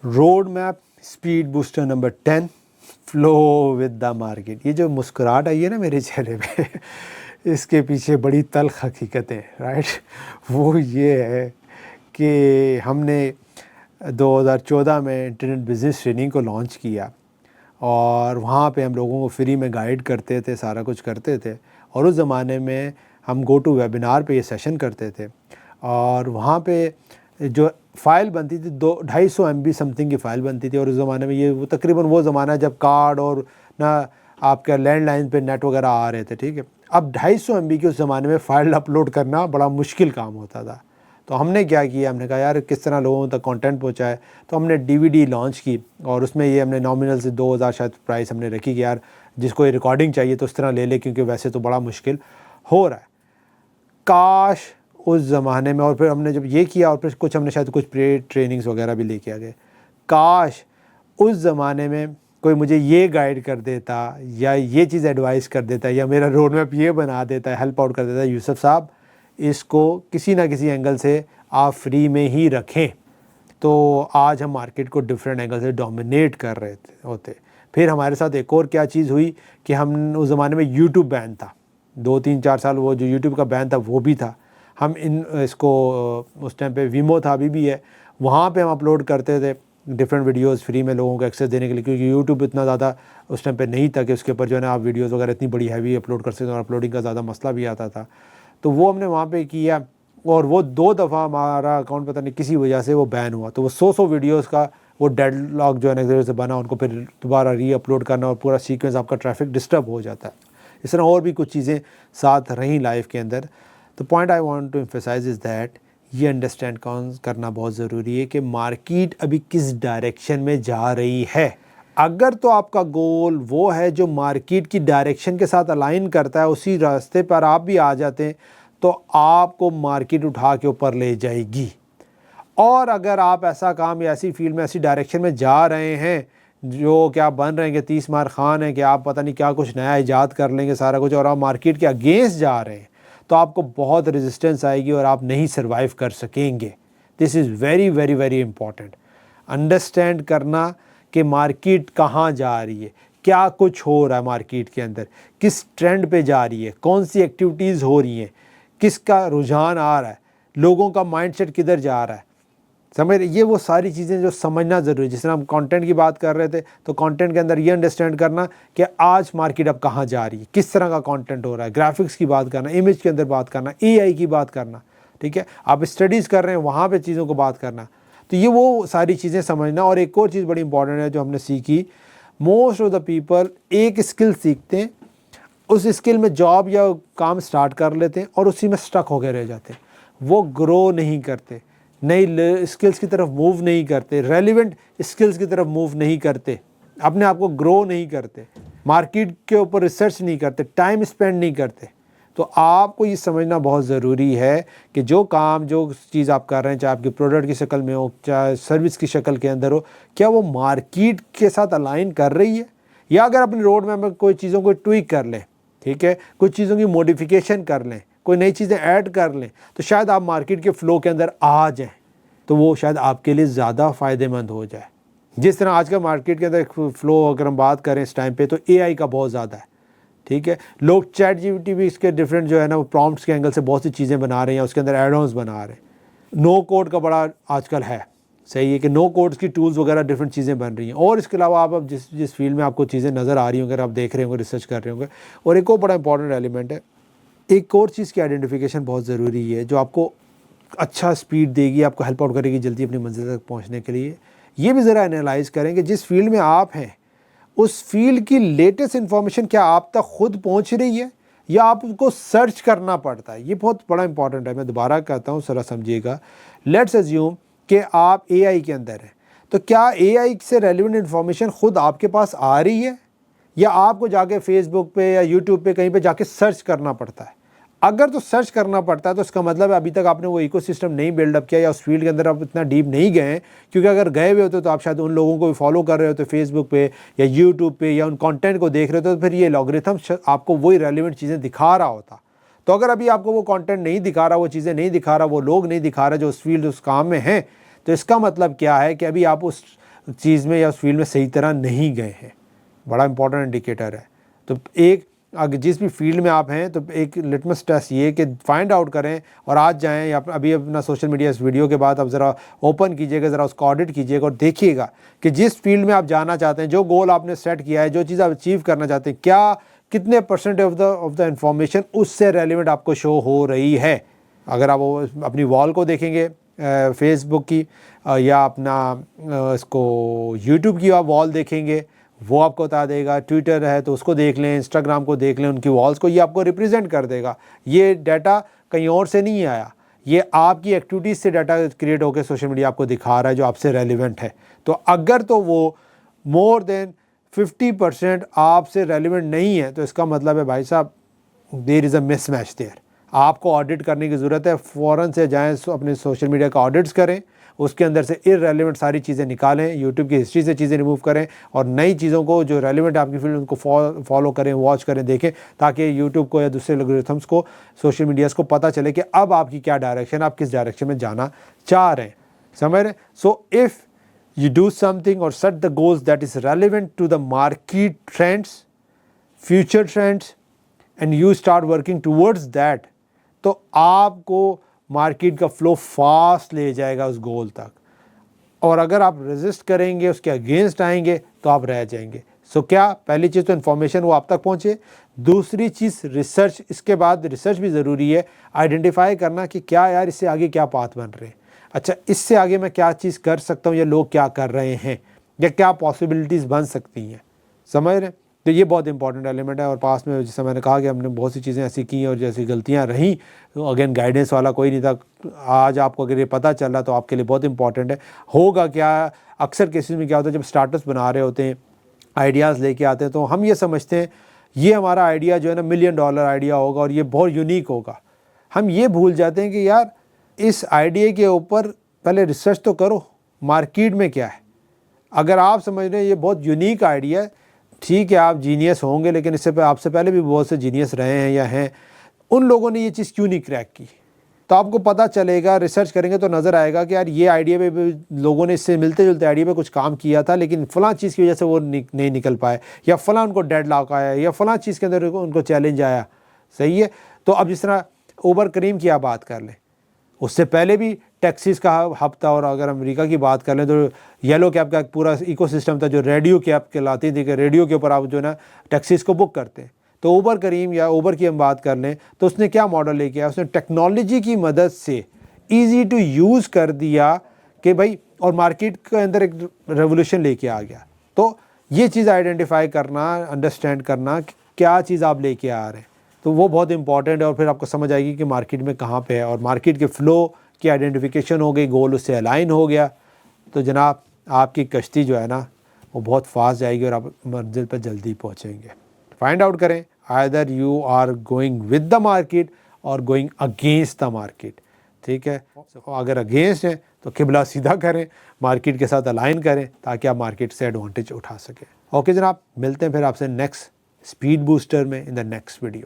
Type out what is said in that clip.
Road map speed booster number 10 flu with the market. یہ جو مسکراہٹ آئی ہے نا میرے چہرے پہ اس کے پیچھے بڑی تلخ حقیقتیں رائٹ. وہ یہ ہے کہ ہم نے 2014 میں انٹرنیٹ بزنس ٹریننگ کو لانچ کیا اور وہاں پہ ہم لوگوں کو فری میں گائیڈ کرتے تھے, سارا کچھ کرتے تھے. اور اس زمانے میں ہم گو ٹو ویبینار پہ یہ سیشن کرتے تھے اور وہاں پہ جو فائل بنتی تھی 250 MB سم تھنگ کی فائل بنتی تھی. اور اس زمانے میں یہ تقریباً وہ زمانہ جب کارڈ اور نہ آپ کا لینڈ لائن پہ نیٹ وغیرہ آ رہے تھے, ٹھیک ہے. اب 250 MB کی اس زمانے میں فائل اپلوڈ کرنا بڑا مشکل کام ہوتا تھا. تو ہم نے کیا کیا, ہم نے کہا یار کس طرح لوگوں تک کانٹینٹ پہنچائے. تو ہم نے DVD لانچ کی اور اس میں یہ ہم نے نامنل سے 2000 شاید پرائس ہم نے رکھی کہ یار جس کو یہ ریکارڈنگ چاہیے تو اس طرح لے لے, کیونکہ ویسے تو بڑا مشکل ہو رہا ہے. کاش اس زمانے میں, اور پھر ہم نے جب یہ کیا اور پھر کچھ ہم نے شاید کچھ پری ٹریننگز وغیرہ بھی لے کے آ گئے, کاش اس زمانے میں کوئی مجھے یہ گائیڈ کر دیتا یا یہ چیز ایڈوائز کر دیتا یا میرا روڈ میپ یہ بنا دیتا, ہیلپ آؤٹ کر دیتا, یوسف صاحب اس کو کسی نہ کسی اینگل سے آپ فری میں ہی رکھیں, تو آج ہم مارکیٹ کو ڈفرینٹ اینگل سے ڈومینیٹ کر رہے ہوتے. پھر ہمارے ساتھ ایک اور کیا چیز ہوئی کہ ہم اس زمانے میں یوٹیوب بین تھا, 2-3-4 سال وہ جو یوٹیوب کا بین تھا وہ بھی تھا. ہم اس کو اس ٹائم پہ ویمو تھا, ابھی بھی ہے, وہاں پہ ہم اپلوڈ کرتے تھے ڈفرینٹ ویڈیوز فری میں لوگوں کو ایکسیس دینے کے لیے, کیونکہ یوٹیوب اتنا زیادہ اس ٹائم پہ نہیں تھا کہ اس کے اوپر جو ہے نا آپ ویڈیوز وغیرہ اتنی بڑی ہیوی اپلوڈ کر سکتے ہیں, اور اپلوڈنگ کا زیادہ مسئلہ بھی آتا تھا. تو وہ ہم نے وہاں پہ کیا اور وہ 2 دفعہ ہمارا اکاؤنٹ پتہ نہیں کسی وجہ سے وہ بین ہوا. تو وہ 100 ویڈیوز کا وہ ڈیڈ لاک جو ہے نا سے بنا, ان کو پھر دوبارہ ری اپلوڈ کرنا اور پورا سیکوینس آپ کا ٹریفک ڈسٹرب ہو جاتا ہے. اس طرح اور بھی کچھ چیزیں ساتھ رہیں لائف کے اندر. تو point I want to emphasise is that یہ انڈرسٹینڈ کرنا بہت ضروری ہے کہ مارکیٹ ابھی کس ڈائریکشن میں جا رہی ہے. اگر تو آپ کا گول وہ ہے جو مارکیٹ کی ڈائریکشن کے ساتھ الائن کرتا ہے, اسی راستے پر آپ بھی آ جاتے ہیں تو آپ کو مارکیٹ اٹھا کے اوپر لے جائے گی. اور اگر آپ ایسا کام یا ایسی فیلڈ میں ایسی ڈائریکشن میں جا رہے ہیں جو کہ آپ بن رہے ہیں کہ 30 مار خان ہیں کہ آپ پتہ نہیں کیا کچھ نیا ایجاد کر لیں گے سارا کچھ, اور آپ مارکیٹ کے اگینسٹ جا رہے ہیں, تو آپ کو بہت ریزسٹنس آئے گی اور آپ نہیں سروائیو کر سکیں گے. This is very very very important. Understand کرنا کہ مارکیٹ کہاں جا رہی ہے, کیا کچھ ہو رہا ہے مارکیٹ کے اندر, کس ٹرینڈ پہ جا رہی ہے, کون سی ایکٹیویٹیز ہو رہی ہیں, کس کا رجحان آ رہا ہے, لوگوں کا مائنڈ سیٹ کدھر جا رہا ہے. سمجھ رہے, یہ وہ ساری چیزیں جو سمجھنا ضروری ہے. جس طرح ہم کانٹینٹ کی بات کر رہے تھے, تو کانٹینٹ کے اندر یہ انڈرسٹینڈ کرنا کہ آج مارکیٹ اب کہاں جا رہی ہے, کس طرح کا کانٹینٹ ہو رہا ہے, گرافکس کی بات کرنا, امیج کے اندر بات کرنا, AI کی بات کرنا, ٹھیک ہے, آپ اسٹڈیز کر رہے ہیں وہاں پہ چیزوں کو بات کرنا. تو یہ وہ ساری چیزیں سمجھنا. اور ایک اور چیز بڑی امپورٹنٹ ہے جو ہم نے سیکھی, موسٹ آف دا پیپل ایک اسکل سیکھتے ہیں, اس اسکل میں جاب یا کام سٹارٹ کر لیتے ہیں اور اسی میں سٹک ہو کے رہ جاتے ہیں. وہ گرو نہیں کرتے, نئی اسکلس کی طرف موو نہیں کرتے, ریلیونٹ اسکلس کی طرف موو نہیں کرتے, اپنے آپ کو گرو نہیں کرتے, مارکیٹ کے اوپر ریسرچ نہیں کرتے, ٹائم اسپینڈ نہیں کرتے. تو آپ کو یہ سمجھنا بہت ضروری ہے کہ جو کام جو چیز آپ کر رہے ہیں, چاہے آپ کی پروڈکٹ کی شکل میں ہو, چاہے سروس کی شکل کے اندر ہو, کیا وہ مارکیٹ کے ساتھ الائن کر رہی ہے, یا اگر اپنی روڈ میپ میں کوئی چیزوں کو ٹویک کر لیں, ٹھیک ہے, کچھ چیزوں کی موڈیفیکیشن کر لیں, کوئی نئی چیزیں ایڈ کر لیں, تو شاید آپ مارکیٹ کے فلو کے اندر آ جائیں, تو وہ شاید آپ کے لیے زیادہ فائدہ مند ہو جائے. جس طرح آج کل مارکیٹ کے اندر فلو اگر ہم بات کریں اس ٹائم پہ, تو AI کا بہت زیادہ ہے, ٹھیک ہے. لوگ چیٹ GPT بھی اس کے ڈفرینٹ جو ہے نا وہ پرومپٹس کے اینگل سے بہت سی چیزیں بنا رہے ہیں, اس کے اندر ایڈ آنز بنا رہے ہیں. نو کوڈ کا بڑا آج کل ہے, صحیح ہے کہ نو کوڈس کی ٹولز وغیرہ ڈفرینٹ چیزیں بن رہی ہیں. اور اس کے علاوہ آپ اب جس فیلڈ میں آپ کو چیزیں نظر آ رہی ہوں, اگر آپ دیکھ رہے ہوں گے, ریسرچ کر رہے ہوں گے. اور ایک اور بڑا امپورٹنٹ ایلیمنٹ ہے, ایک اور چیز کی آئیڈینٹیفیکیشن بہت ضروری ہے جو آپ کو اچھا سپیڈ دے گی, آپ کو ہیلپ آؤٹ کرے گی جلدی اپنی منزل تک پہنچنے کے لیے. یہ بھی ذرا انالائز کریں کہ جس فیلڈ میں آپ ہیں اس فیلڈ کی لیٹسٹ انفارمیشن کیا آپ تک خود پہنچ رہی ہے یا آپ کو سرچ کرنا پڑتا ہے. یہ بہت بڑا امپورٹنٹ ہے. میں دوبارہ کہتا ہوں, ذرا سمجھیے گا. لیٹس ایزیوم کہ آپ AI کے اندر ہیں, تو کیا AI سے ریلیونٹ انفارمیشن خود آپ کے پاس آ رہی ہے, یا آپ کو جا کے فیس بک پہ یا یوٹیوب پہ کہیں پہ جا کے سرچ کرنا پڑتا ہے؟ اگر تو سرچ کرنا پڑتا ہے تو اس کا مطلب ہے ابھی تک آپ نے وہ ایکو سسٹم نہیں بلڈ اپ کیا, یا اس فیلڈ کے اندر آپ اتنا ڈیپ نہیں گئے ہیں. کیونکہ اگر گئے ہوئے ہوتے تو آپ شاید ان لوگوں کو بھی فالو کر رہے ہوتے فیس بک پہ یا یوٹیوب پہ, یا ان کانٹینٹ کو دیکھ رہے ہوتے, تو پھر یہ الگورتھم آپ کو وہی ریلیونٹ چیزیں دکھا رہا ہوتا. تو اگر ابھی آپ کو وہ کانٹینٹ نہیں دکھا رہا, وہ چیزیں نہیں دکھا رہا, وہ لوگ نہیں دکھا رہا جو اس فیلڈ اس کام میں ہیں, تو اس کا مطلب کیا ہے کہ ابھی آپ اس چیز میں یا اس فیلڈ میں صحیح طرح نہیں گئے ہیں، بڑا امپورٹنٹ انڈیکیٹر ہے۔ تو ایک اگر جس بھی فیلڈ میں آپ ہیں تو ایک لٹمس ٹیسٹ یہ کہ فائنڈ آؤٹ کریں اور آج جائیں یا ابھی اپنا سوشل میڈیا اس ویڈیو کے بعد اب ذرا اوپن کیجئے گا، ذرا اس کو آڈٹ کیجئے گا اور دیکھیے گا کہ جس فیلڈ میں آپ جانا چاہتے ہیں، جو گول آپ نے سیٹ کیا ہے، جو چیز آپ اچیو کرنا چاہتے ہیں، کیا کتنے پرسنٹ آف دا انفارمیشن اس سے ریلیونٹ آپ کو شو ہو رہی ہے۔ اگر آپ اپنی وال کو دیکھیں گے فیس بک کی یا اپنا اس کو یوٹیوب کی آپ وال دیکھیں گے، وہ آپ کو بتا دے گا۔ ٹویٹر ہے تو اس کو دیکھ لیں، انسٹاگرام کو دیکھ لیں، ان کی والز کو، یہ آپ کو ریپرزینٹ کر دے گا۔ یہ ڈیٹا کہیں اور سے نہیں آیا، یہ آپ کی ایکٹیویٹیز سے ڈیٹا کریٹ ہو کے سوشل میڈیا آپ کو دکھا رہا ہے جو آپ سے ریلیونٹ ہے۔ تو اگر تو وہ مور دین 50% آپ سے ریلیونٹ نہیں ہے تو اس کا مطلب ہے بھائی صاحب دیر از اے مس میچ دیئر، آپ کو آڈٹ کرنے کی ضرورت ہے۔ فوراً سے جائیں اپنے سوشل میڈیا کا آڈٹس کریں، اس کے اندر سے ریلیونٹ ساری چیزیں نکالیں، یوٹیوب کی ہسٹری سے چیزیں ریموو کریں اور نئی چیزوں کو جو ریلیونٹ آپ کی فیلڈ ان کو فالو کریں، واچ کریں، دیکھیں، تاکہ یوٹیوب کو یا دوسرے الگورتھمس کو، سوشل میڈیاز کو پتہ چلے کہ اب آپ کی کیا ڈائریکشن، آپ کس ڈائریکشن میں جانا چاہ رہے ہیں، سمجھ رہے ہیں۔ So if you do something or set the goals that is relevant to the market trends, future trends, and you start working towards that, تو آپ کو مارکیٹ کا فلو فاسٹ لے جائے گا اس گول تک، اور اگر آپ ریزسٹ کریں گے، اس کے اگینسٹ آئیں گے تو آپ رہ جائیں گے۔ سو کیا پہلی چیز تو انفارمیشن وہ آپ تک پہنچے، دوسری چیز ریسرچ، اس کے بعد ریسرچ بھی ضروری ہے، آئیڈینٹیفائی کرنا کہ کیا یار اس سے آگے کیا پاتھ بن رہے ہیں، اچھا اس سے آگے میں کیا چیز کر سکتا ہوں یا لوگ کیا کر رہے ہیں یا کیا پاسبلٹیز بن سکتی ہیں، سمجھ رہے ہیں۔ تو یہ بہت امپورٹنٹ ایلیمنٹ ہے، اور پاس میں جیسے میں نے کہا کہ ہم نے بہت سی چیزیں ایسی کی اور جیسی غلطیاں رہیں، تو اگین گائیڈنس والا کوئی نہیں تھا، آج آپ کو اگر یہ پتہ چل رہا تو آپ کے لیے بہت امپورٹنٹ ہے۔ ہوگا کیا اکثر کیسز میں کیا ہوتا ہے جب سٹارٹرز بنا رہے ہوتے ہیں، آئیڈیاز لے کے آتے ہیں، تو ہم یہ سمجھتے ہیں یہ ہمارا آئیڈیا جو ہے نا $1 ملین آئیڈیا ہوگا اور یہ بہت یونیک ہوگا۔ ہم یہ بھول جاتے ہیں کہ یار اس آئیڈیا کے اوپر پہلے ریسرچ تو کرو، مارکیٹ میں کیا ہے۔ اگر آپ سمجھ رہے ہیں یہ بہت یونیک آئیڈیا ہے، ٹھیک ہے آپ جینیس ہوں گے، لیکن اس سے آپ سے پہلے بھی بہت سے جینیس رہے ہیں یا ہیں، ان لوگوں نے یہ چیز کیوں نہیں کریک کی، تو آپ کو پتہ چلے گا، ریسرچ کریں گے تو نظر آئے گا کہ یار یہ آئیڈیا پہ لوگوں نے اس سے ملتے جلتے آئیڈیا پہ کچھ کام کیا تھا، لیکن فلاں چیز کی وجہ سے وہ نہیں نکل پائے، یا فلاں ان کو ڈیڈ لاک آیا، یا فلاں چیز کے اندر ان کو چیلنج آیا، صحیح ہے۔ تو اب جس طرح اوبر کریم کی آپ بات کر لیں، اس سے پہلے بھی ٹیکسیز کا ہب تھا، اور اگر امریکہ کی بات کر لیں تو یلو کیب کا پورا ایکو سسٹم تھا جو ریڈیو کیب کہلاتی تھی، کہ ریڈیو کے اوپر آپ جو ہے نا ٹیکسیز کو بک کرتے ہیں۔ تو اوبر کریم یا اوبر کی ہم بات کر لیں تو اس نے کیا ماڈل لے کے آیا، اس نے ٹیکنالوجی کی مدد سے ایزی ٹو یوز کر دیا کہ بھائی، اور مارکیٹ کے اندر ایک ریولوشن لے کے آ گیا۔ تو یہ چیز آئیڈینٹیفائی کرنا، انڈرسٹینڈ کرنا کہ کیا چیز آپ لے کے آ رہے ہیں، تو وہ بہت امپورٹنٹ ہے، اور پھر آپ کو سمجھ آئے گی کہ مارکیٹ میں کہاں پہ ہے، اور مارکیٹ کے فلو کی آئیڈینٹیفیکیشن ہو گئی، گول اس سے الائن ہو گیا، تو جناب آپ کی کشتی جو ہے نا وہ بہت فاسٹ جائے گی اور آپ منزل پہ جلدی پہنچیں گے۔ فائنڈ آؤٹ کریں either you are going with the market or going against the market، ٹھیک ہے۔ اگر اگینسٹ ہیں تو قبلہ سیدھا کریں، مارکیٹ کے ساتھ الائن کریں تاکہ آپ مارکیٹ سے ایڈوانٹیج اٹھا سکیں۔ اوکے جناب، ملتے ہیں پھر آپ سے نیکسٹ اسپیڈ بوسٹر میں ان دا نیکسٹ ویڈیو۔